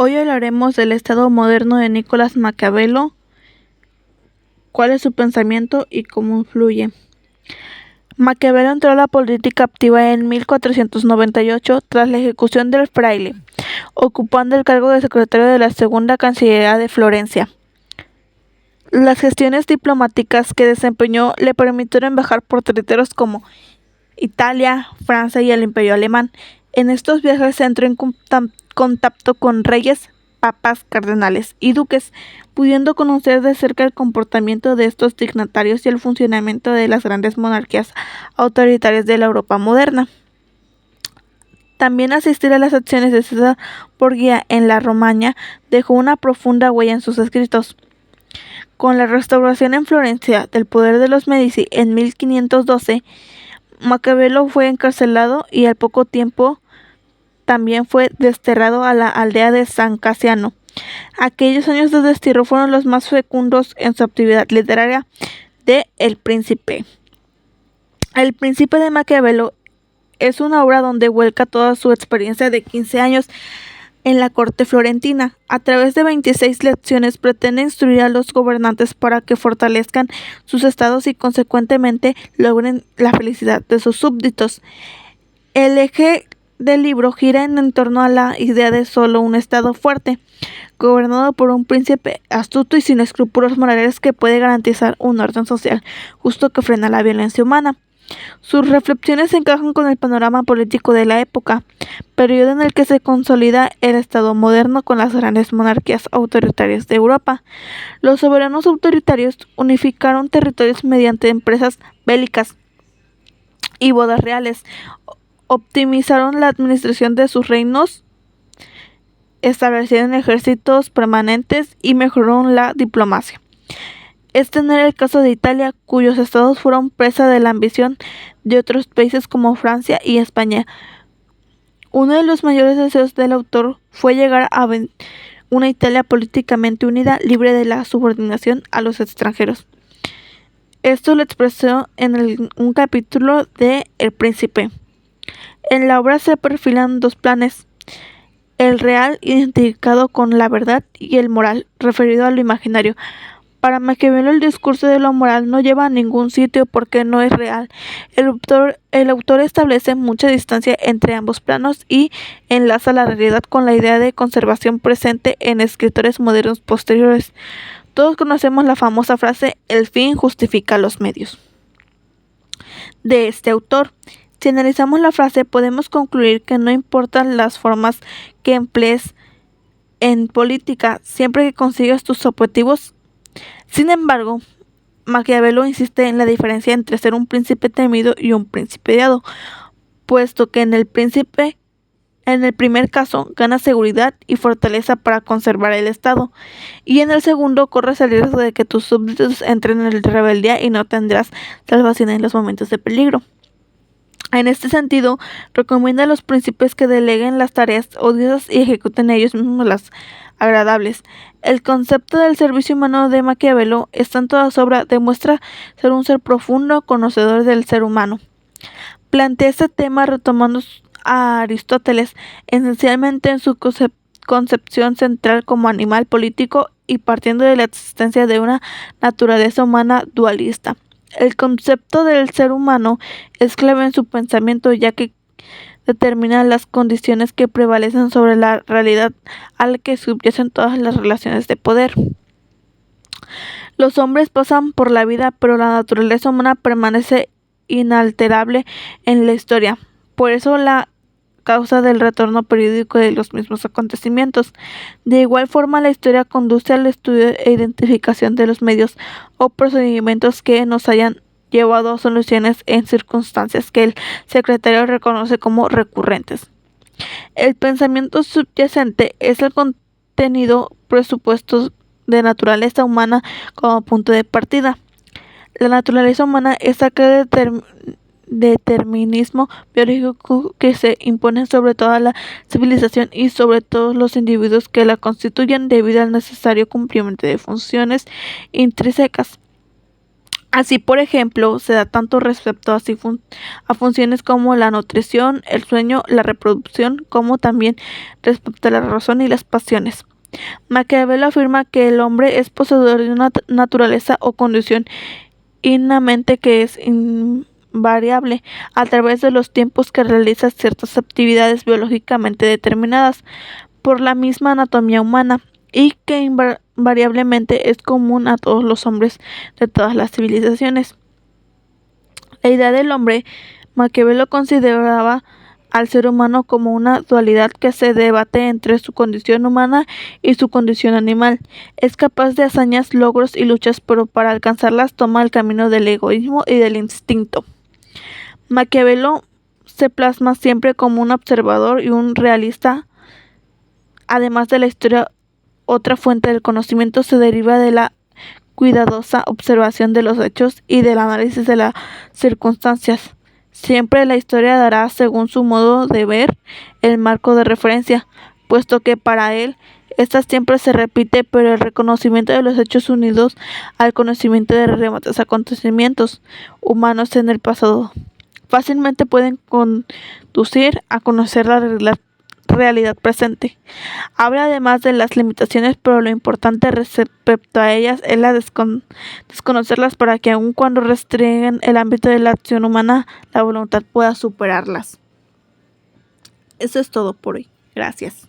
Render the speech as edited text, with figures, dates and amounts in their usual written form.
Hoy hablaremos del Estado moderno de Nicolás Maquiavelo, cuál es su pensamiento y cómo influye. Maquiavelo entró a la política activa en 1498 tras la ejecución del fraile, ocupando el cargo de secretario de la Segunda Cancillería de Florencia. Las gestiones diplomáticas que desempeñó le permitieron viajar por territorios como Italia, Francia y el Imperio Alemán. En estos viajes entró en contacto con reyes, papas, cardenales y duques, pudiendo conocer de cerca el comportamiento de estos dignatarios y el funcionamiento de las grandes monarquías autoritarias de la Europa moderna. También asistir a las acciones de César Borgia en la Romaña dejó una profunda huella en sus escritos. Con la restauración en Florencia del poder de los Medici en 1512, Maquiavelo fue encarcelado y al poco tiempo también fue desterrado a la aldea de San Casiano. Aquellos años de destierro fueron los más fecundos en su actividad literaria de El Príncipe. El Príncipe de Maquiavelo es una obra donde vuelca toda su experiencia de 15 años en la corte florentina. A través de 26 lecciones pretende instruir a los gobernantes para que fortalezcan sus estados y consecuentemente logren la felicidad de sus súbditos. El eje del libro gira en torno a la idea de solo un estado fuerte, gobernado por un príncipe astuto y sin escrúpulos morales que puede garantizar un orden social justo que frena la violencia humana. Sus reflexiones encajan con el panorama político de la época, periodo en el que se consolida el Estado moderno con las grandes monarquías autoritarias de Europa. Los soberanos autoritarios unificaron territorios mediante empresas bélicas y bodas reales, optimizaron la administración de sus reinos, establecieron ejércitos permanentes y mejoraron la diplomacia. Este no era el caso de Italia, cuyos estados fueron presa de la ambición de otros países como Francia y España. Uno de los mayores deseos del autor fue llegar a una Italia políticamente unida, libre de la subordinación a los extranjeros. Esto lo expresó en un capítulo de El Príncipe. En la obra se perfilan dos planes: el real, identificado con la verdad, y el moral, referido a lo imaginario. Para Maquiavelo, el discurso de lo moral no lleva a ningún sitio porque no es real. El autor establece mucha distancia entre ambos planos y enlaza la realidad con la idea de conservación presente en escritores modernos posteriores. Todos conocemos la famosa frase: el fin justifica los medios, de este autor. Si analizamos la frase, podemos concluir que no importan las formas que emplees en política, siempre que consigas tus objetivos. Sin embargo, Maquiavelo insiste en la diferencia entre ser un príncipe temido y un príncipe odiado, puesto que en el primer caso gana seguridad y fortaleza para conservar el Estado, y en el segundo corres el riesgo de que tus súbditos entren en rebeldía y no tendrás salvación en los momentos de peligro. En este sentido, recomienda a los príncipes que deleguen las tareas odiosas y ejecuten ellos mismos las agradables. El concepto del servicio humano de Maquiavelo está en toda su obra, demuestra ser un ser profundo, conocedor del ser humano. Plantea este tema retomando a Aristóteles, esencialmente en su concepción central como animal político y partiendo de la existencia de una naturaleza humana dualista. El concepto del ser humano es clave en su pensamiento, ya que determina las condiciones que prevalecen sobre la realidad a la que subyacen todas las relaciones de poder. Los hombres pasan por la vida, pero la naturaleza humana permanece inalterable en la historia. Por eso la causa del retorno periódico de los mismos acontecimientos. De igual forma, la historia conduce al estudio e identificación de los medios o procedimientos que nos hayan llevado a soluciones en circunstancias que el secretario reconoce como recurrentes. El pensamiento subyacente es el contenido presupuesto de naturaleza humana como punto de partida. La naturaleza humana es aquel determinismo biológico que se impone sobre toda la civilización y sobre todos los individuos que la constituyen debido al necesario cumplimiento de funciones intrínsecas Así, por ejemplo, se da tanto respecto a funciones como la nutrición, el sueño, la reproducción, como también respecto a la razón y las pasiones. Maquiavelo afirma que el hombre es poseedor de una naturaleza o condición innamente que es invariable a través de los tiempos que realiza ciertas actividades biológicamente determinadas por la misma anatomía humana y que invariablemente es común a todos los hombres de todas las civilizaciones. La idea del hombre, Maquiavelo consideraba al ser humano como una dualidad que se debate entre su condición humana y su condición animal. Es capaz de hazañas, logros y luchas, pero para alcanzarlas toma el camino del egoísmo y del instinto. Maquiavelo se plasma siempre como un observador y un realista. Además de la historia, otra fuente del conocimiento se deriva de la cuidadosa observación de los hechos y del análisis de las circunstancias. Siempre la historia dará, según su modo de ver, el marco de referencia, puesto que para él esta siempre se repite, pero el reconocimiento de los hechos unidos al conocimiento de relevantes acontecimientos humanos en el pasado fácilmente pueden conducir a conocer la realidad presente. Habla además de las limitaciones, pero lo importante respecto a ellas es desconocerlas para que aun cuando restringen el ámbito de la acción humana, la voluntad pueda superarlas. Eso es todo por hoy. Gracias.